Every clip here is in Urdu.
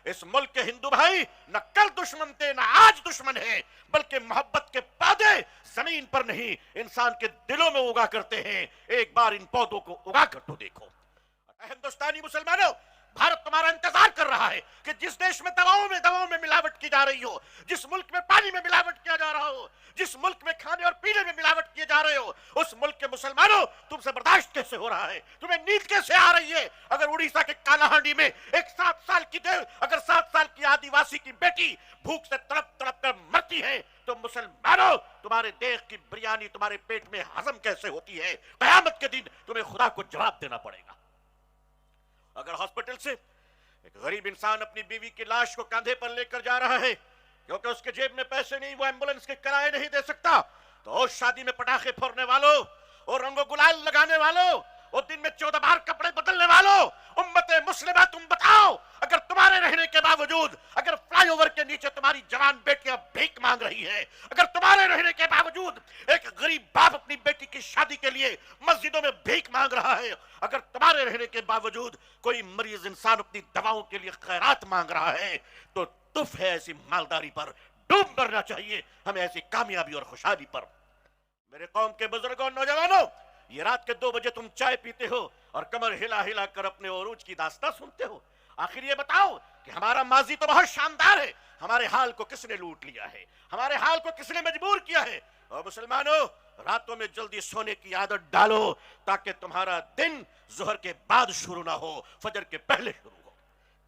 اس ملک کے ہندو بھائی نہ کل دشمن تھے نہ آج دشمن ہیں، بلکہ محبت کے پودے زمین پر نہیں انسان کے دلوں میں اگا کرتے ہیں۔ ایک بار ان پودوں کو اگا کر تو دیکھو۔ ہندوستانی مسلمانوں، بھارت تمہارا انتظار کر رہا ہے کہ جس دیش میں دواؤں میں ملاوٹ کی جا رہی ہو، جس ملک میں پانی میں ملاوٹ کیا جا رہا ہو، جس ملک میں کھانے اور پینے میں ملاوٹ کیے جا رہے ہو، اس ملک کے مسلمانوں تم سے برداشت کیسے ہو رہا ہے؟ تمہیں نیند کیسے آ رہی ہے؟ اگر اڑیسہ کے کالاہانڈی میں ایک 7 سال کی آدی واسی کی بیٹی بھوک سے تڑپ تڑپ کر مرتی ہے تو مسلمانوں تمہارے دیکھ کی بریانی تمہارے پیٹ میں ہضم کیسے ہوتی ہے؟ قیامت کے دن تمہیں خدا کو جواب دینا پڑے گا۔ اگر ہاسپٹل سے ایک غریب انسان اپنی بیوی کی لاش کو کاندھے پر لے کر جا رہا ہے کیونکہ اس کے جیب میں پیسے نہیں، وہ ایمبولنس کے کرائے نہیں دے سکتا، تو اس شادی میں پٹاخے پھوڑنے والوں اور رنگ و گلال لگانے والوں اور دن میں 14 بار کپڑے بدلنے والوں، امت مسلمہ تم بتاؤ، اگر تمہارے رہنے کے باوجود، اگر فلائی اوور کے نیچے تمہاری جوان بیٹیاں بھیک مانگ رہی ہے، اگر تمہارے رہنے کے باوجود ایک غریب باپ اپنی بیٹی کی شادی کے لیے مسجدوں میں بھیک مانگ رہا ہے، اگر تمہارے رہنے کے باوجود کوئی مریض انسان اپنی دواؤں کے لیے خیرات مانگ رہا ہے، تو تف ہے ایسی مالداری پر، ڈوب مرنا چاہیے ہمیں ایسی کامیابی اور خوشحالی پر۔ میرے قوم کے بزرگوں نوجوانوں، یہ رات کے 2 بجے تم چائے پیتے ہو اور کمر ہلا ہلا کر اپنے عروج کی داستان سنتے ہو۔ آخر یہ بتاؤ کہ ہمارا ماضی تو بہت شاندار ہے، ہمارے حال کو کس نے لوٹ لیا ہے؟ ہمارے حال کو کس نے مجبور کیا ہے؟ اور مسلمانوں، راتوں میں جلدی سونے کی عادت ڈالو تاکہ تمہارا دن ظہر کے بعد شروع نہ ہو، فجر کے پہلے شروع ہو۔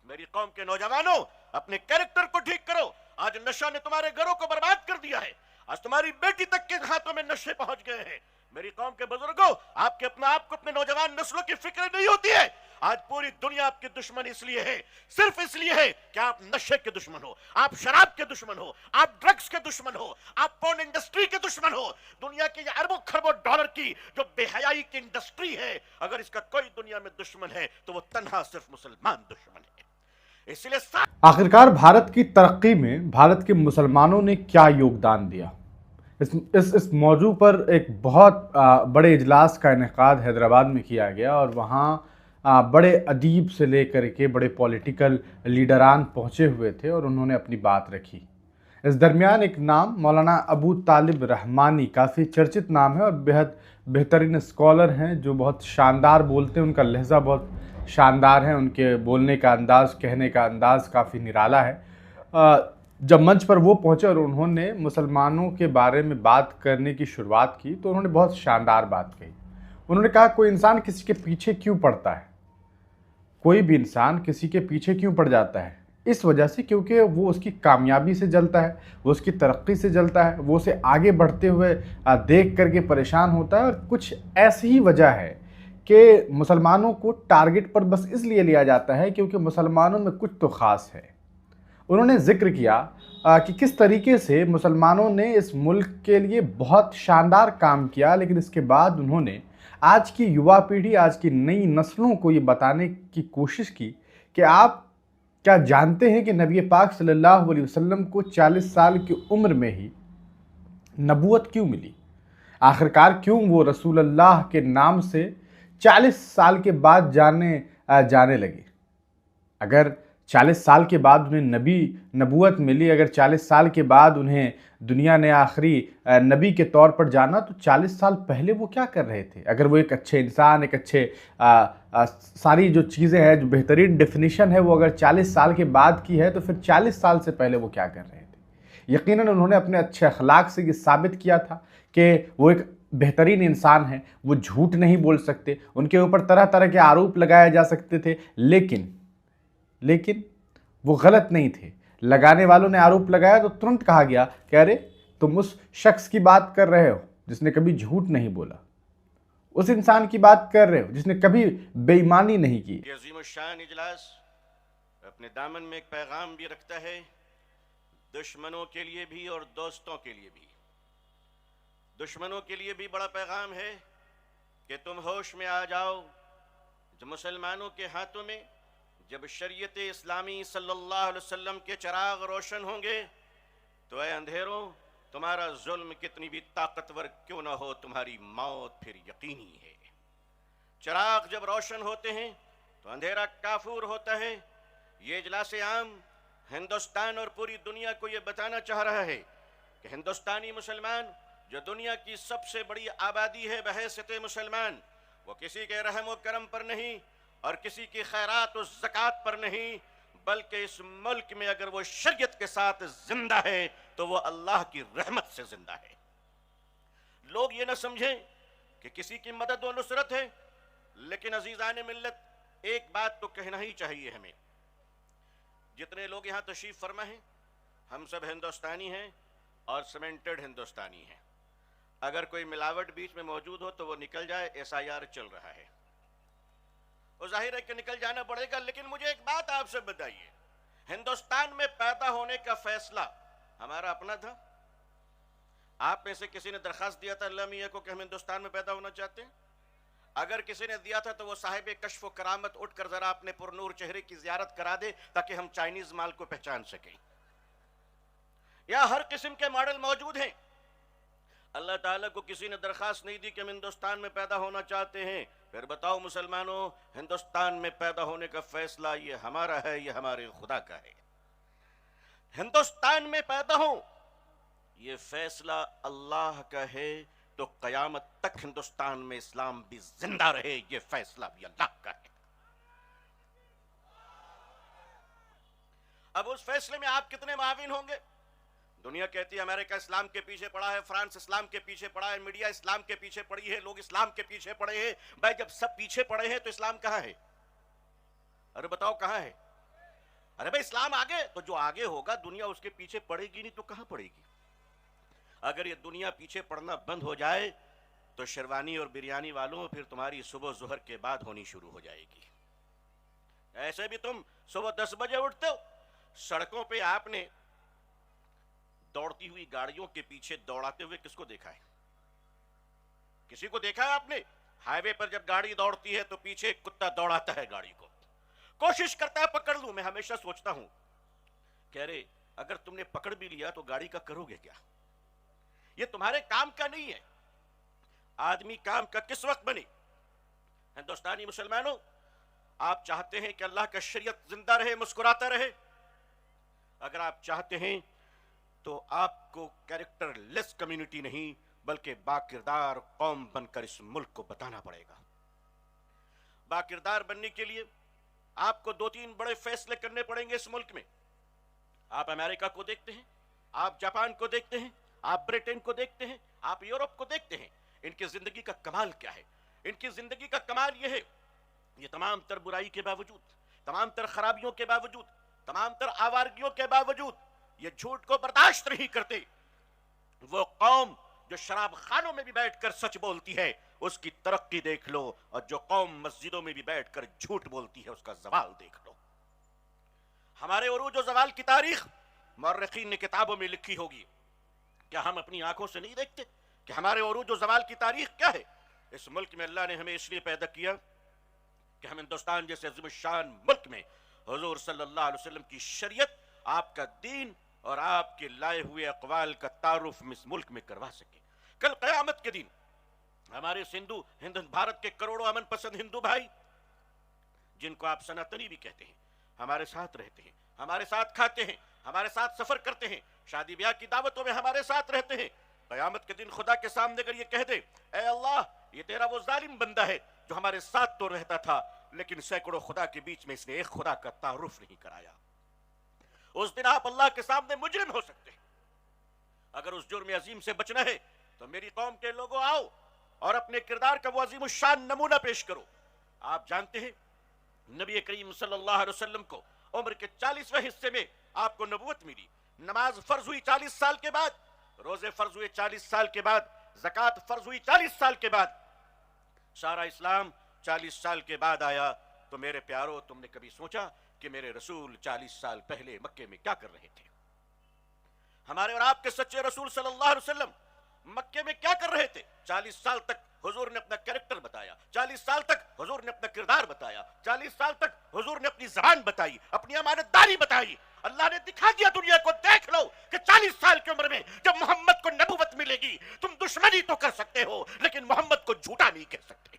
میری قوم کے نوجوانوں، اپنے کیریکٹر کو ٹھیک کرو۔ آج نشہ نے تمہارے گھروں کو برباد کر دیا ہے، آج تمہاری بیٹی تک کے ہاتھوں میں نشے پہنچ گئے ہیں۔ میری قوم کے بزرگوں، آپ کے اپنے نوجوان نسلوں کی فکر نہیں ہوتی ہے۔ آج پوری دنیا آپ کی دشمن اس لیے ہے، صرف اس لیے ہے کہ آپ نشے کے دشمن ہو، آپ شراب کے دشمن ہو، آپ ڈرگز کے دشمن ہو، آپ پورن انڈسٹری کے دشمن ہو۔ دنیا کی یہ اربوں خربوں ڈالر کی جو بے حیائی کی انڈسٹری ہے، اگر اس کا کوئی دنیا میں دشمن ہے تو وہ تنہا صرف مسلمان دشمن ہے۔ اس لیے آخرکار بھارت کی ترقی میں بھارت کے مسلمانوں نے کیا یوگدان دیا؟ اس موضوع پر ایک بہت بڑے اجلاس کا انعقاد حیدرآباد میں کیا گیا اور وہاں بڑے ادیب سے لے کر کے بڑے پولیٹیکل لیڈران پہنچے ہوئے تھے اور انہوں نے اپنی بات رکھی۔ اس درمیان ایک نام مولانا ابو طالب رحمانی، کافی چرچت نام ہے اور بہت بہترین اسکالر ہیں جو بہت شاندار بولتے ہیں، ان کا لہجہ بہت شاندار ہے، ان کے بولنے کا انداز، کہنے کا انداز کافی نرالا ہے۔ جب منچ پر وہ پہنچے اور انہوں نے مسلمانوں کے بارے میں بات کرنے کی شروعات کی تو انہوں نے بہت شاندار بات کہی۔ انہوں نے کہا کوئی انسان کسی کے پیچھے کیوں پڑتا ہے؟ کوئی بھی انسان کسی کے پیچھے کیوں پڑ جاتا ہے؟ اس وجہ سے کیونکہ وہ اس کی کامیابی سے جلتا ہے، وہ اس کی ترقی سے جلتا ہے، وہ اسے آگے بڑھتے ہوئے دیکھ کر کے پریشان ہوتا ہے، اور کچھ ایسی ہی وجہ ہے کہ مسلمانوں کو ٹارگٹ پر بس اس لیے لیا جاتا ہے کیونکہ مسلمانوں میں کچھ تو خاص ہے۔ انہوں نے ذکر کیا کہ کس طریقے سے مسلمانوں نے اس ملک کے لیے بہت شاندار کام کیا، لیکن اس کے بعد انہوں نے آج کی یووا پیڑھی، آج کی نئی نسلوں کو یہ بتانے کی کوشش کی کہ آپ کیا جانتے ہیں کہ نبی پاک صلی اللہ علیہ وسلم کو 40 سال کی عمر میں ہی نبوت کیوں ملی؟ آخرکار کیوں وہ رسول اللہ کے نام سے 40 سال کے بعد جانے لگے؟ اگر 40 سال کے بعد انہیں نبوت ملی، اگر 40 سال کے بعد انہیں دنیا نے آخری نبی کے طور پر جانا، تو 40 سال پہلے وہ کیا کر رہے تھے؟ اگر وہ ایک اچھے انسان، ایک اچھے ساری جو چیزیں ہیں، جو بہترین ڈیفینیشن ہے، وہ اگر 40 سال کے بعد کی ہے تو پھر 40 سال سے پہلے وہ کیا کر رہے تھے؟ یقیناً انہوں نے اپنے اچھے اخلاق سے یہ ثابت کیا تھا کہ وہ ایک بہترین انسان ہیں، وہ جھوٹ نہیں بول سکتے، ان کے اوپر طرح طرح کے آروپ لگائے جا سکتے تھے، لیکن وہ غلط نہیں تھے۔ لگانے والوں نے آروپ لگایا تو ترنت کہا گیا کہ ارے تم اس شخص کی بات کر رہے ہو جس نے کبھی جھوٹ نہیں بولا، اس انسان کی بات کر رہے ہو جس نے کبھی بے ایمانی نہیں کی۔ یہ عظیم الشان اجلاس اپنے دامن میں ایک پیغام بھی رکھتا ہے، دشمنوں کے لیے بھی اور دوستوں کے لیے بھی۔ دشمنوں کے لیے بھی بڑا پیغام ہے کہ تم ہوش میں آ جاؤ، جو مسلمانوں کے ہاتھوں میں جب شریعت اسلامی صلی اللہ علیہ وسلم کے چراغ روشن ہوں گے تو اے اندھیروں، تمہارا ظلم کتنی بھی طاقتور کیوں نہ ہو، تمہاری موت پھر یقینی ہے۔ چراغ جب روشن ہوتے ہیں تو اندھیرا کافور ہوتا ہے، یہ اجلاس عام ہندوستان اور پوری دنیا کو یہ بتانا چاہ رہا ہے کہ ہندوستانی مسلمان جو دنیا کی سب سے بڑی آبادی ہے بحیثیت مسلمان، وہ کسی کے رحم و کرم پر نہیں اور کسی کی خیرات و زکوٰۃ پر نہیں، بلکہ اس ملک میں اگر وہ شریعت کے ساتھ زندہ ہے تو وہ اللہ کی رحمت سے زندہ ہے۔ لوگ یہ نہ سمجھیں کہ کسی کی مدد و نصرت ہے، لیکن عزیزان ملت ایک بات تو کہنا ہی چاہیے ہمیں، جتنے لوگ یہاں تشریف فرما ہیں ہم سب ہندوستانی ہیں اور سیمنٹڈ ہندوستانی ہیں۔ اگر کوئی ملاوٹ بیچ میں موجود ہو تو وہ نکل جائے، SIR چل رہا ہے، وہ ظاہر ہے کہ نکل جانا پڑے گا۔ لیکن مجھے ایک بات آپ سے بتائیے، ہندوستان میں پیدا ہونے کا فیصلہ ہمارا اپنا تھا؟ آپ میں سے کسی نے درخواست دیا تھا اللہ میاں کو کہ ہم ہندوستان میں پیدا ہونا چاہتے ہیں؟ اگر کسی نے دیا تھا تو وہ صاحب کشف و کرامت اٹھ کر ذرا اپنے پرنور چہرے کی زیارت کرا دے تاکہ ہم چائنیز مال کو پہچان سکیں۔ یا ہر قسم کے ماڈل موجود ہیں۔ اللہ تعالیٰ کو کسی نے درخواست نہیں دی کہ ہم ہندوستان میں پیدا ہونا چاہتے ہیں۔ پھر بتاؤ مسلمانوں، ہندوستان میں پیدا ہونے کا فیصلہ یہ ہمارا ہے، یہ ہمارے خدا کا ہے۔ ہندوستان میں پیدا ہوں یہ فیصلہ اللہ کا ہے، تو قیامت تک ہندوستان میں اسلام بھی زندہ رہے، یہ فیصلہ بھی اللہ کا ہے۔ اب اس فیصلے میں آپ کتنے معاون ہوں گے؟ دنیا کہتی ہے امریکہ اسلام کے پیچھے پڑا ہے، فرانس اسلام کے پیچھے پڑا ہے، میڈیا اسلام کے پیچھے پڑی ہے، لوگ اسلام کے پیچھے پڑے ہیں۔ بھائی جب سب پیچھے پڑے ہیں تو اسلام کہاں ہے؟ ارے بتاؤ کہاں ہے؟ ارے بھائی اسلام آگے، تو جو آگے ہوگا دنیا اس کے پیچھے پڑے گی نہیں تو کہاں پڑے گی؟ اگر یہ دنیا پیچھے پڑنا بند ہو جائے تو شیروانی اور بریانی والوں پھر تمہاری صبح ظہر کے بعد ہونی شروع ہو جائے گی۔ ایسے بھی تم صبح 10 بجے اٹھتے ہو، سڑکوں پہ آپ نے دوڑتی ہوئی گاڑیوں کے پیچھے دوڑاتے ہوئے کس کو دیکھا ہے؟ کسی کو دیکھا ہے آپ نے؟ ہائی وے پر جب گاڑی دوڑتی ہے تو پیچھے ایک کتا دوڑاتا ہے گاڑی کو، کوشش کرتا ہے پکڑ لوں۔ میں ہمیشہ سوچتا ہوں کہ ارے اگر تم نے پکڑ بھی لیا تو گاڑی کا کرو گے کیا؟ یہ تمہارے کام کا نہیں ہے۔ آدمی کام کا کس وقت بنے؟ ہندوستانی مسلمانوں، آپ چاہتے ہیں کہ اللہ کا شریعت زندہ رہے، مسکراتا رہے؟ اگر آپ چاہتے ہیں تو آپ کو کیریکٹر لیس کمیونٹی نہیں بلکہ باکردار قوم بن کر اس ملک کو بتانا پڑے گا۔ باکردار بننے کے لیے آپ کو 2-3 بڑے فیصلے کرنے پڑیں گے اس ملک میں۔ آپ امریکہ کو دیکھتے ہیں، آپ جاپان کو دیکھتے ہیں، آپ برٹن کو دیکھتے ہیں، آپ یورپ کو دیکھتے ہیں، ان کی زندگی کا کمال کیا ہے؟ ان کی زندگی کا کمال یہ ہے، یہ تمام تر برائی کے باوجود، تمام تر خرابیوں کے باوجود، تمام تر آوارگیوں کے باوجود یہ جھوٹ کو برداشت نہیں کرتے۔ وہ قوم جو شراب خانوں میں بھی بیٹھ کر سچ بولتی ہے اس کی ترقی دیکھ لو، اور جو قوم مسجدوں میں بھی بیٹھ کر جھوٹ بولتی ہے اس کا زوال دیکھ لو۔ ہمارے عروج و زوال کی تاریخ مورخین نے کتابوں میں لکھی ہوگی، کیا ہم اپنی آنکھوں سے نہیں دیکھتے کہ ہمارے عروج و زوال کی تاریخ کیا ہے؟ اس ملک میں اللہ نے ہمیں اس لیے پیدا کیا کہ ہم ہندوستان جیسے عظیم الشان ملک میں حضور صلی اللہ علیہ وسلم کی شریعت، آپ کا دین اور آپ کے لائے ہوئے اقوال کا تعارف اس ملک میں کروا سکیں۔ کل قیامت کے دن ہمارے بھارت کے کروڑوں امن پسند ہندو بھائی، جن کو آپ سناتنی بھی کہتے ہیں، ہمارے ساتھ رہتے ہیں، ہمارے ساتھ کھاتے ہیں، ہمارے ساتھ سفر کرتے ہیں، شادی بیاہ کی دعوتوں میں ہمارے ساتھ رہتے ہیں، قیامت کے دن خدا کے سامنے اگر یہ کہہ دے اے اللہ یہ تیرا وہ ظالم بندہ ہے جو ہمارے ساتھ تو رہتا تھا لیکن سینکڑوں خدا کے بیچ میں اس نے ایک خدا کا تعارف نہیں کرایا، اس دن آپ اللہ کے سامنے مجرم ہو سکتے ہیں۔ اگر اس جرم عظیم سے بچنا ہے تو میری قوم کے لوگوں آؤ اور اپنے کردار کا وہ عظیم الشان نمونہ پیش کرو۔ آپ جانتے ہیں نبی کریم صلی اللہ علیہ وسلم کو عمر کے 40ویں حصے میں آپ کو نبوت ملی، نماز فرض ہوئی 40 سال کے بعد، روزے فرض ہوئے 40 سال کے بعد، زکوٰۃ فرض ہوئی 40 سال کے بعد، سارا اسلام 40 سال کے بعد آیا۔ تو میرے پیارو، تم نے کبھی سوچا کہ میرے رسول 40 سال پہلے مکے میں کیا کر رہے تھے؟ ہمارے اور آپ کے سچے رسول صلی اللہ علیہ وسلم مکے میں کیا کر رہے تھے؟ 40 سال تک حضور نے اپنا کریکٹر بتایا، 40 سال تک حضور نے اپنا کردار بتایا، 40 سال تک حضور نے اپنی زبان بتائی، اپنی امانت داری بتائی۔ اللہ نے دکھا دیا دنیا کو، دیکھ لو کہ 40 سال کی عمر میں جب محمد کو نبوت ملے گی، تم دشمنی تو کر سکتے ہو لیکن محمد کو جھوٹا نہیں کہہ سکتے۔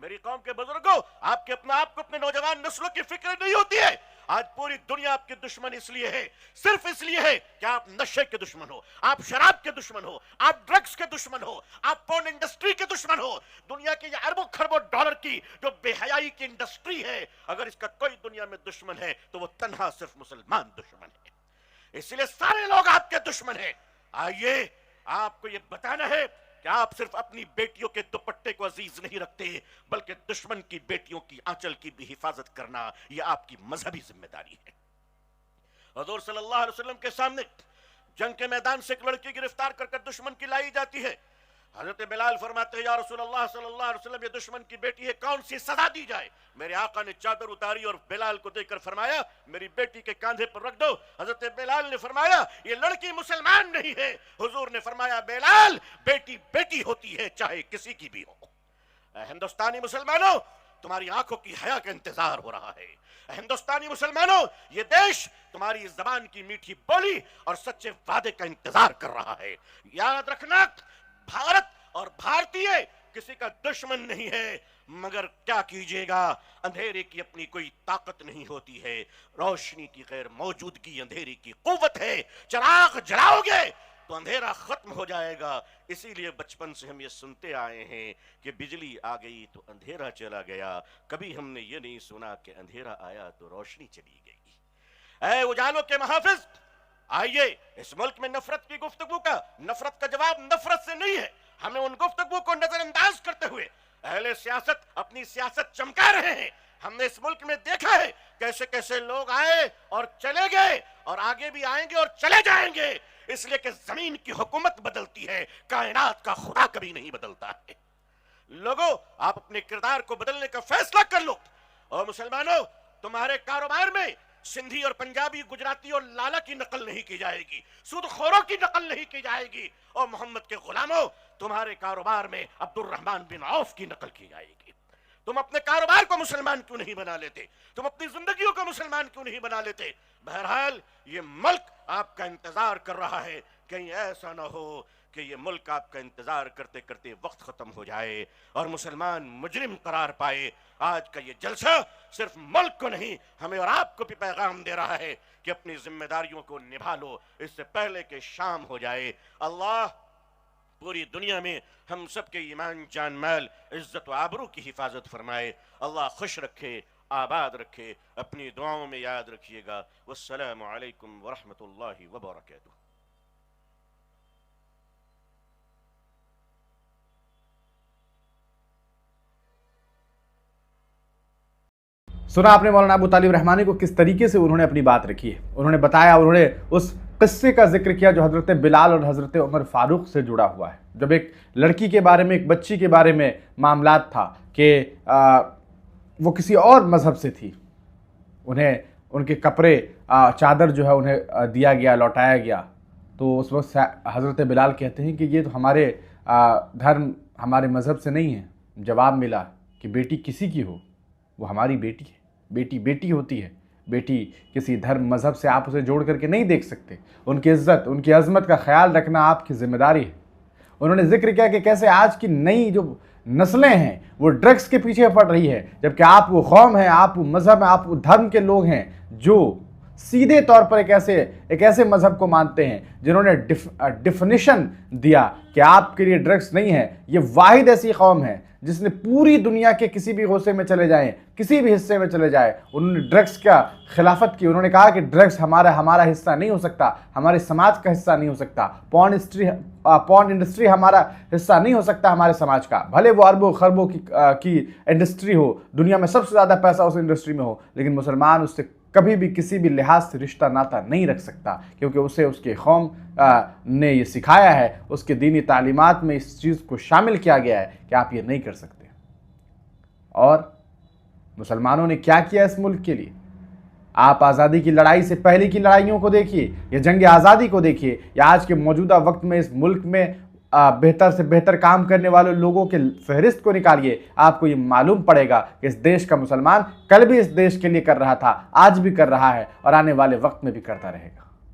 میری قوم کے بزرگوں، آپ کے آپ کو اپنے نوجوان نسلوں کی فکر نہیں ہوتی ہے. آج پوری دنیا آپ کے دشمن اس لیے ہے، صرف اس لیے ہے کہ آپ نشے کے دشمن ہو، آپ شراب کے دشمن ہو، آپ ڈرگز کے دشمن ہو، آپ پورن انڈسٹری کے دشمن ہو. دنیا کے یہ اربوں خربوں ڈالر کی جو بے حیائی کی انڈسٹری ہے، اگر اس کا کوئی دنیا میں دشمن ہے تو وہ تنہا صرف مسلمان دشمن ہے. اس لیے سارے لوگ آپ کے دشمن ہیں. آئیے آپ کو یہ بتانا ہے کہ آپ صرف اپنی بیٹیوں کے دوپٹے کو عزیز نہیں رکھتے، بلکہ دشمن کی بیٹیوں کی آنچل کی بھی حفاظت کرنا یہ آپ کی مذہبی ذمہ داری ہے. حضور صلی اللہ علیہ وسلم کے سامنے جنگ کے میدان سے ایک لڑکی گرفتار کر دشمن کی لائی جاتی ہے. حضرت بلال فرماتے ہیں یا رسول اللہ صلی اللہ علیہ وسلم، یہ دشمن کی بیٹی ہے، کون سی سزا دی جائے؟ میرے آقا نے چادر اتاری اور بلال کو دیکھ کر فرمایا میری بیٹی کے کاندھے پر رکھ دو. حضرت بلال نے فرمایا یہ لڑکی مسلمان نہیں ہے. حضور نے فرمایا بلال، بیٹی بیٹی ہوتی ہے چاہے کسی کی بھی ہو. اے ہندوستانی مسلمانوں، تمہاری آنکھوں کی حیا کا انتظار ہو رہا ہے. ہندوستانی مسلمانوں، یہ دیش تمہاری زبان کی میٹھی بولی اور سچے وعدے کا انتظار کر رہا ہے. یاد رکھنا، بھارت اور بھارتی کسی کا دشمن نہیں ہے، مگر کیا کیجئے گا، اندھیرے کی اپنی کوئی طاقت نہیں ہوتی ہے. روشنی کی غیر موجودگی اندھیرے کی قوت ہے. چراغ جلاؤ گے تو اندھیرا ختم ہو جائے گا. اسی لیے بچپن سے ہم یہ سنتے آئے ہیں کہ بجلی آ گئی تو اندھیرا چلا گیا. کبھی ہم نے یہ نہیں سنا کہ اندھیرا آیا تو روشنی چلی گئی. اے اجالوں کے محافظ، آئیے اس ملک میں نفرت کی گفتگو کا نفرت کا جواب نفرت سے نہیں ہے. ہمیں ان گفتگو کو نظر انداز کرتے ہوئے اہل سیاست اپنی سیاست چمکا رہے ہیں. ہم نے اس ملک میں دیکھا ہے کیسے کیسے لوگ آئے اور چلے گئے اور آگے بھی آئیں گے اور چلے جائیں گے، اس لیے کہ زمین کی حکومت بدلتی ہے، کائنات کا خدا کبھی نہیں بدلتا ہے. لوگوں، آپ اپنے کردار کو بدلنے کا فیصلہ کر لو. اور مسلمانوں، تمہارے کاروبار میں سندھی اور پنجابی، گجراتی اور لالا کی نقل نہیں کی جائے گی، سود خوروں کی نقل نہیں کی جائے گی. اور محمد کے غلاموں، تمہارے کاروبار میں عبد الرحمن بن عوف کی نقل کی جائے گی. تم اپنے کاروبار کو مسلمان کیوں نہیں بنا لیتے؟ تم اپنی زندگیوں کو مسلمان کیوں نہیں بنا لیتے؟ بہرحال یہ ملک آپ کا انتظار کر رہا ہے. کہیں ایسا نہ ہو کہ یہ ملک آپ کا انتظار کرتے کرتے وقت ختم ہو جائے اور مسلمان مجرم قرار پائے. آج کا یہ جلسہ صرف ملک کو نہیں، ہمیں اور آپ کو بھی پیغام دے رہا ہے کہ اپنی ذمہ داریوں کو نبھا لو اس سے پہلے کہ شام ہو جائے. اللہ پوری دنیا میں ہم سب کے ایمان، جان، مال، عزت و آبرو کی حفاظت فرمائے. اللہ خوش رکھے، آباد رکھے. اپنی دعاؤں میں یاد رکھیے گا. والسلام علیکم ورحمۃ اللہ وبرکاتہ. سنا آپ نے مولانا ابو طالب رحمانی کو کس طریقے سے انہوں نے اپنی بات رکھی ہے. انہوں نے بتایا، انہوں نے اس قصے کا ذکر کیا جو حضرت بلال اور حضرت عمر فاروق سے جڑا ہوا ہے. جب ایک لڑکی کے بارے میں، ایک بچی کے بارے میں معاملات تھا کہ وہ کسی اور مذہب سے تھی، انہیں ان کے کپڑے، چادر جو ہے انہیں دیا گیا، لوٹایا گیا، تو اس وقت حضرت بلال کہتے ہیں کہ یہ تو ہمارے دھرم، ہمارے مذہب سے نہیں ہے. جواب ملا کہ بیٹی کسی کی ہو وہ ہماری بیٹی ہے. بیٹی بیٹی ہوتی ہے. بیٹی کسی دھرم، مذہب سے آپ اسے جوڑ کر کے نہیں دیکھ سکتے. ان کی عزت، ان کی عظمت کا خیال رکھنا آپ کی ذمہ داری ہے. انہوں نے ذکر کیا کہ کیسے آج کی نئی جو نسلیں ہیں وہ ڈرگس کے پیچھے پڑ رہی ہے، جبکہ آپ وہ قوم ہیں، آپ وہ مذہب ہیں، آپ وہ دھرم کے لوگ ہیں جو سیدھے طور پر ایک ایسے مذہب کو مانتے ہیں جنہوں نے ڈیفینیشن دیا کہ آپ کے لیے ڈرگس نہیں ہے. یہ واحد ایسی قوم ہے جس نے پوری دنیا کے کسی بھی غصے میں چلے جائیں، کسی بھی حصے میں چلے جائیں، انہوں نے ڈرگس کا خلافت کی. انہوں نے کہا کہ ڈرگس ہمارا حصہ نہیں ہو سکتا، ہمارے سماج کا حصہ نہیں ہو سکتا. پورن انڈسٹری ہمارا حصہ نہیں ہو سکتا ہمارے سماج کا. بھلے وہ اربوں خربوں کی انڈسٹری ہو، دنیا میں سب سے زیادہ پیسہ اس انڈسٹری میں ہو، لیکن مسلمان اس سے کبھی بھی کسی بھی لحاظ سے رشتہ ناتا نہیں رکھ سکتا، کیونکہ اسے اس کے قوم نے یہ سکھایا ہے، اس کے دینی تعلیمات میں اس چیز کو شامل کیا گیا ہے کہ آپ یہ نہیں کر سکتے. اور مسلمانوں نے کیا کیا اس ملک کے لیے؟ آپ آزادی کی لڑائی سے پہلے کی لڑائیوں کو دیکھیے، یا جنگ آزادی کو دیکھیے، یا آج کے موجودہ وقت میں اس ملک میں بہتر سے بہتر کام کرنے والے لوگوں کے فہرست کو نکالیے. آپ کو یہ معلوم پڑے گا کہ اس دیش کا مسلمان کل بھی اس دیش کے لیے کر رہا تھا، آج بھی کر رہا ہے اور آنے والے وقت میں بھی کرتا رہے گا.